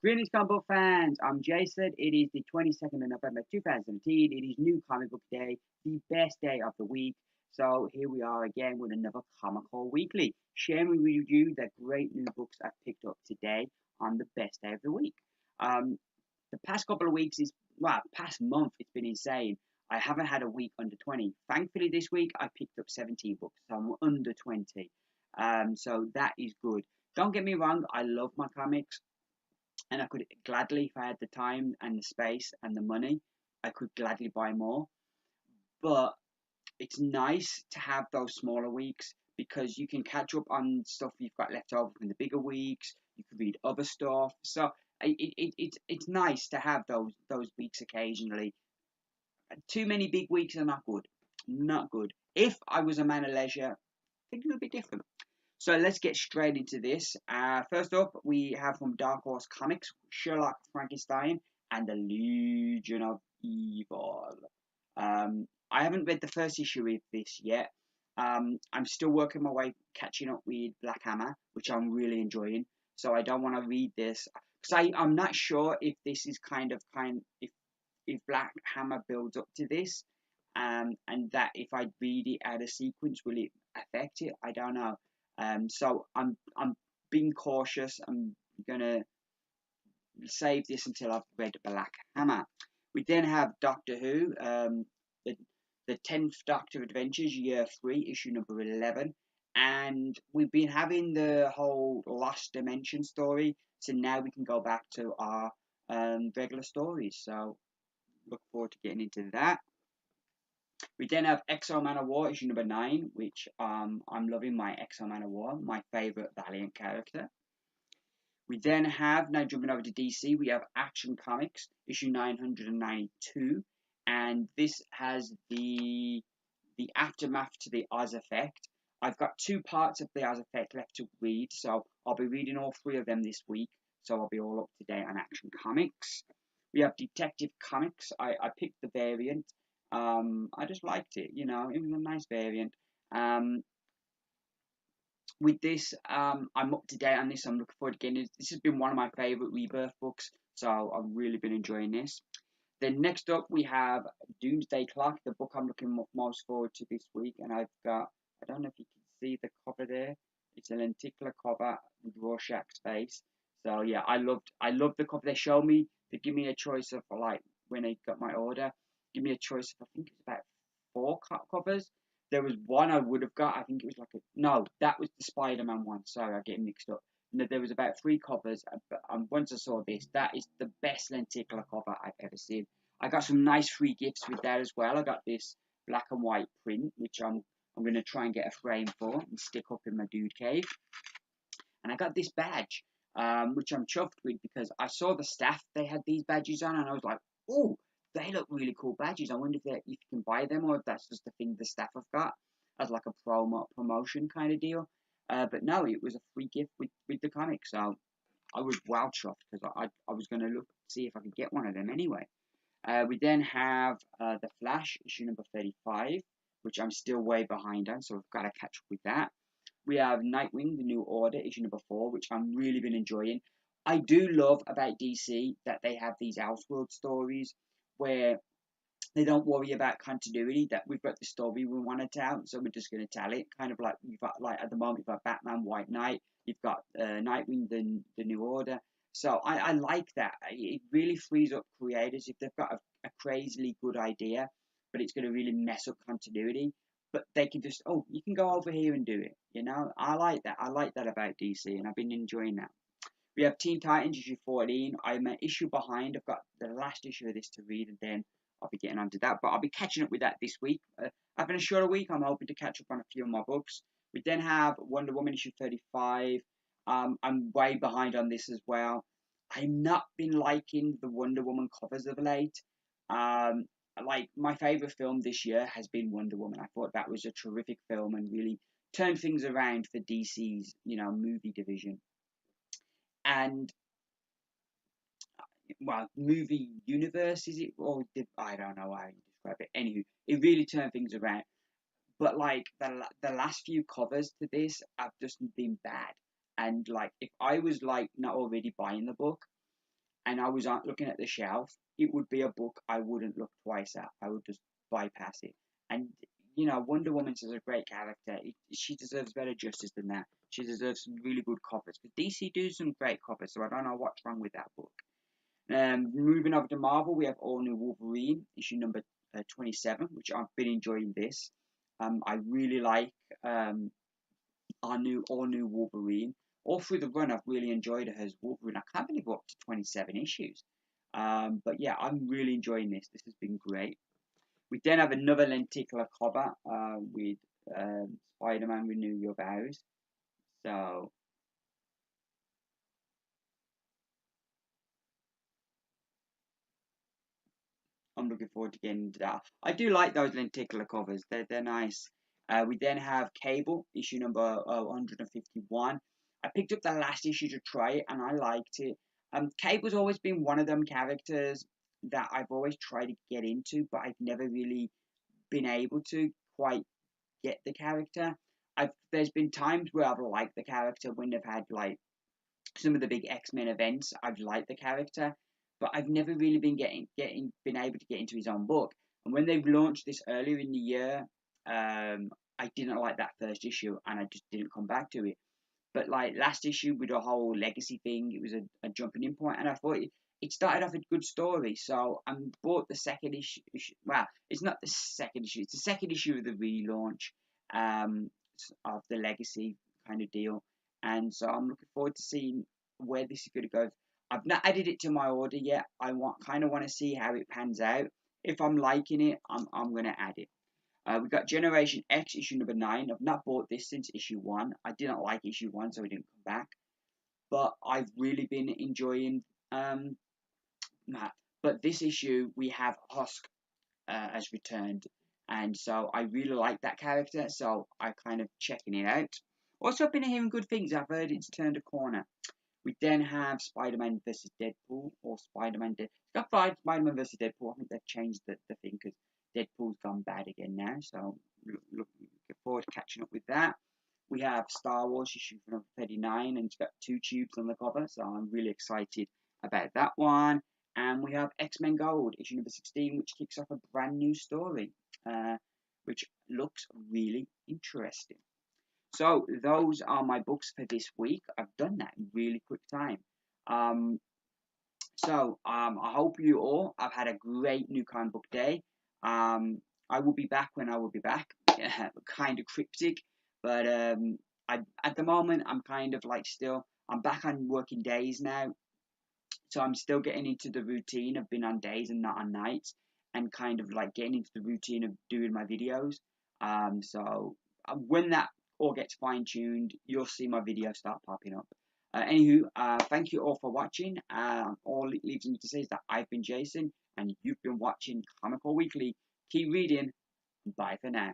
Greetings, comic book fans. I'm Jason. It is the 22nd of November 2017. It is New Comic Book Day, the best day of the week. So here we are again with another Comic Haul Weekly, sharing with you the great new books I've picked up today on the best day of the week. Um, the past couple of weeks past month, it's been insane. I haven't had a week under 20. Thankfully, this week I picked up 17 books, so I'm under 20. So that is good. Don't get me wrong, I love my comics and I could gladly, if I had the time and the space and the money, I could gladly buy more. But it's nice to have those smaller weeks because you can catch up on stuff you've got left over from the bigger weeks. You can read other stuff. So it's nice to have those weeks occasionally. Too many big weeks are not good. Not good. If I was a man of leisure, I think it would be different. So let's get straight into this. First up, we have from Dark Horse Comics, Sherlock Frankenstein and the Legion of Evil. I haven't read the first issue of this yet. I'm still working my way catching up with Black Hammer, which I'm really enjoying. So I don't want to read this because I'm not sure if this is if Black Hammer builds up to this, and that if I read it out of sequence, will it affect it? I don't know. So I'm being cautious. I'm gonna save this until I've read Black Hammer. We then have Doctor Who, the the 10th Doctor Adventures, Year 3, issue number 11, and we've been having the whole Lost Dimension story. So now we can go back to our regular stories. So look forward to getting into that. We then have Exo Man of War, issue number 9, which I'm loving my Exo Man of War, my favourite Valiant character. We then have, now jumping over to DC, we have Action Comics, issue 992, and this has the aftermath to the Oz Effect. I've got two parts of the Oz Effect left to read, so I'll be reading all three of them this week, so I'll be all up to date on Action Comics. We have Detective Comics. I picked the variant. I just liked it. It was a nice variant. With this, I'm up to date on this. I'm looking forward to getting it. This has been one of my favourite Rebirth books, so I've really been enjoying this. Then next up, we have Doomsday Clock, the book I'm looking most forward to this week, and I've got, I don't know if you can see the cover there. It's a lenticular cover with Rorschach's face. So yeah, I love the cover. They give me a choice of, like, when I got my order, give me a choice of, I think it's about four covers. There was one I would have got. I think it was like no, that was the Spider-Man one. Sorry, I get mixed up. No, there was about three covers, but once I saw this, that is the best lenticular cover I've ever seen. I got some nice free gifts with that as well. I got this black and white print, which I'm gonna try and get a frame for and stick up in my dude cave. And I got this badge, which I'm chuffed with because I saw the staff they had these badges on, and I was like, oh, they look really cool badges. I wonder if you can buy them or if that's just a thing the staff have got as like a promotion kind of deal. But no, it was a free gift with the comic, so I was wow chuffed because I was going to look see if I could get one of them anyway. We then have the Flash issue number 35, which I'm still way behind on, so I've got to catch up with that. We have Nightwing, the New Order, issue number 4, which I'm really been enjoying. I do love about DC that they have these Elseworld stories where they don't worry about continuity. That we've got the story we want to tell, so we're just going to tell it. Kind of like you've got, like at the moment, you've got Batman, White Knight, you've got Nightwing, the New Order. So I like that. It really frees up creators if they've got a crazily good idea, but it's going to really mess up continuity. But they can just, oh, you can go over here and do it. I like that. I like that about DC, and I've been enjoying that. We have Teen Titans issue 14. I'm an issue behind. I've got the last issue of this to read, and then I'll be getting onto that. But I'll be catching up with that this week. Having a shorter week, I'm hoping to catch up on a few of my books. We then have Wonder Woman issue 35. I'm way behind on this as well. I've not been liking the Wonder Woman covers of late. Um, like my favorite film this year has been Wonder Woman. I thought that was a terrific film and really turned things around for DC's movie division. And well, movie universe is it, or I don't know how you describe it. Anywho, it really turned things around. But like the last few covers to this have just been bad. And like, if I was like not already buying the book, and I was looking at the shelf, it would be a book I wouldn't look twice at. I would just bypass it. And Wonder Woman is a great character. She deserves better justice than that. She deserves some really good covers. But DC do some great covers, so I don't know what's wrong with that book. Moving over to Marvel, we have All New Wolverine, issue number 27, which I've been enjoying this. I really like All New Wolverine. All through the run, I've really enjoyed it as Wolverine. I can't believe we're up to 27 issues. But yeah, I'm really enjoying this. This has been great. We then have another lenticular cover with Spider-Man Renew Your Vows. So I'm looking forward to getting into that. I do like those lenticular covers. They're nice. We then have Cable, issue number 151. I picked up the last issue to try it, and I liked it. Cable's always been one of them characters that I've always tried to get into, but I've never really been able to quite get the character. There's been times where I've liked the character when they've had like some of the big X-Men events. I've liked the character, but I've never really been been able to get into his own book. And when they've launched this earlier in the year, I didn't like that first issue, and I just didn't come back to it. But like last issue with the whole legacy thing, it was a jumping in point, and I thought it started off a good story. So I bought the second issue. Well, it's not the second issue; it's the second issue of the relaunch of the legacy kind of deal. And so I'm looking forward to seeing where this is going to go. I've not added it to my order yet. I kind of want to see how it pans out. If I'm liking it, I'm going to add it. We've got Generation X issue number 9. I've not bought this since issue 1. I didn't like issue 1, so I didn't come back. But I've really been enjoying that. But this issue, we have Husk has returned. And so I really like that character, so I kind of checking it out. Also, I've been hearing good things. I've heard it's turned a corner. We then have Spider-Man vs. Deadpool, or Spider-Man. It's got Spider-Man vs. Deadpool. I think they've changed the thing because Deadpool's gone bad again now. So looking forward to catching up with that. We have Star Wars issue number 39, and it's got 2 tubes on the cover, so I'm really excited about that one. And we have X-Men Gold issue number 16, which kicks off a brand new story, which looks really interesting. So those are my books for this week. I've done that in really quick time. I hope you all have had a great new comic book day. I will be back when I will be back. Kind of cryptic, but at the moment I'm kind of like I'm back on working days now, so I'm still getting into the routine of being on days and not on nights, and kind of like getting into the routine of doing my videos. When that all gets fine tuned, you'll see my videos start popping up. Thank you all for watching. All it leaves me to say is that I've been Jason, and you've been watching Comical Weekly. Keep reading. Bye for now.